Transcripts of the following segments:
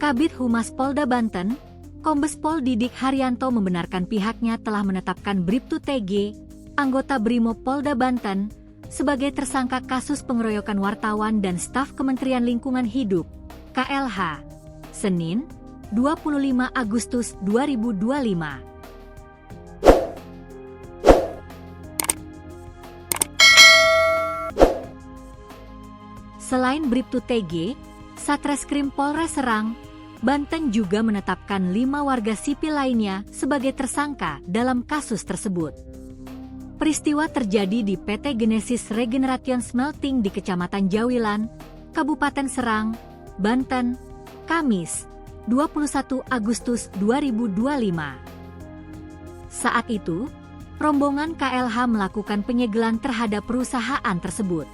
Kabid Humas Polda Banten, Kombes Pol Didik Haryanto membenarkan pihaknya telah menetapkan Bribtu TG, anggota Brimob Polda Banten, sebagai tersangka kasus pengeroyokan wartawan dan staf Kementerian Lingkungan Hidup, KLH, Senin, 25 Agustus 2025. Selain Bribtu TG, Satreskrim Polres Serang, Banten juga menetapkan 5 warga sipil lainnya sebagai tersangka dalam kasus tersebut. Peristiwa terjadi di PT Genesis Regeneration Smelting di Kecamatan Jawilan, Kabupaten Serang, Banten, Kamis, 21 Agustus 2025. Saat itu, rombongan KLH melakukan penyegelan terhadap perusahaan tersebut.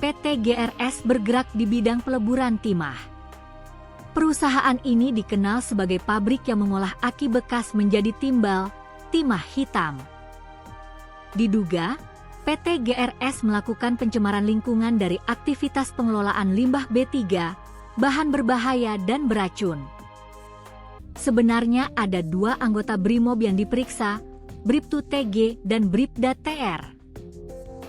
PT GRS bergerak di bidang peleburan timah. Perusahaan ini dikenal sebagai pabrik yang mengolah aki bekas menjadi timbal, timah hitam. Diduga, PT GRS melakukan pencemaran lingkungan dari aktivitas pengelolaan limbah B3, bahan berbahaya dan beracun. Sebenarnya ada 2 anggota Brimob yang diperiksa, Bribtu TG dan Bribda TR.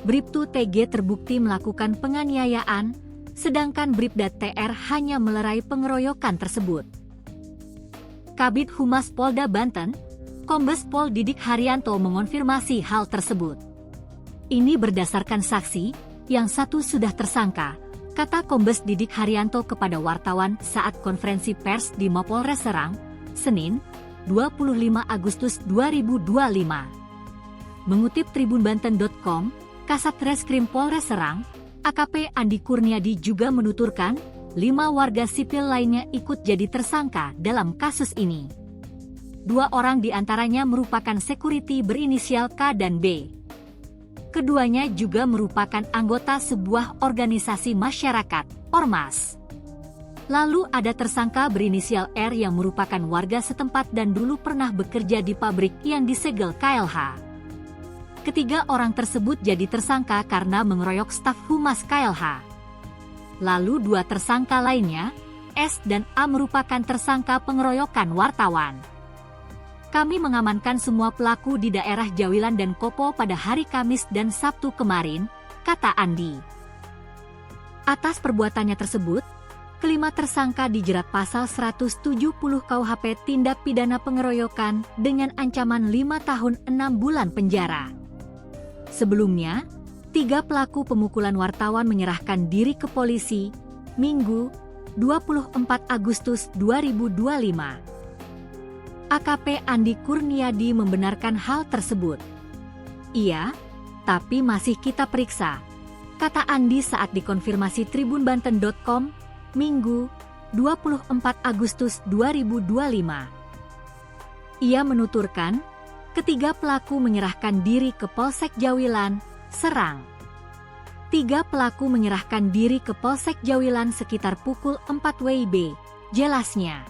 Bribtu TG terbukti melakukan penganiayaan, sedangkan Bribda TR hanya melerai pengeroyokan tersebut. Kabid Humas Polda Banten, Kombes Pol Didik Haryanto mengonfirmasi hal tersebut. Ini berdasarkan saksi, yang satu sudah tersangka, kata Kombes Didik Haryanto kepada wartawan saat konferensi pers di Mapolres Serang, Senin, 25 Agustus 2025. Mengutip tribunbanten.com, Kasat Reskrim Polres Serang, AKP Andi Kurniadi juga menuturkan, 5 warga sipil lainnya ikut jadi tersangka dalam kasus ini. 2 orang diantaranya merupakan security berinisial K dan B. Keduanya juga merupakan anggota sebuah organisasi masyarakat, Ormas. Lalu ada tersangka berinisial R yang merupakan warga setempat dan dulu pernah bekerja di pabrik yang disegel KLH. Ketiga orang tersebut jadi tersangka karena mengeroyok staf humas KLH. Lalu 2 tersangka lainnya, S dan A merupakan tersangka pengeroyokan wartawan. Kami mengamankan semua pelaku di daerah Jawilan dan Kopo pada hari Kamis dan Sabtu kemarin, kata Andi. Atas perbuatannya tersebut, kelima tersangka dijerat pasal 170 KUHP tindak pidana pengeroyokan dengan ancaman 5 tahun 6 bulan penjara. Sebelumnya, 3 pelaku pemukulan wartawan menyerahkan diri ke polisi, Minggu, 24 Agustus 2025. AKP Andi Kurniadi membenarkan hal tersebut. Iya, tapi masih kita periksa, kata Andi saat dikonfirmasi tribunbanten.com, Minggu, 24 Agustus 2025. Ia menuturkan, ketiga pelaku menyerahkan diri ke Polsek Jawilan, Serang. 3 pelaku menyerahkan diri ke Polsek Jawilan sekitar pukul 4 WIB, jelasnya.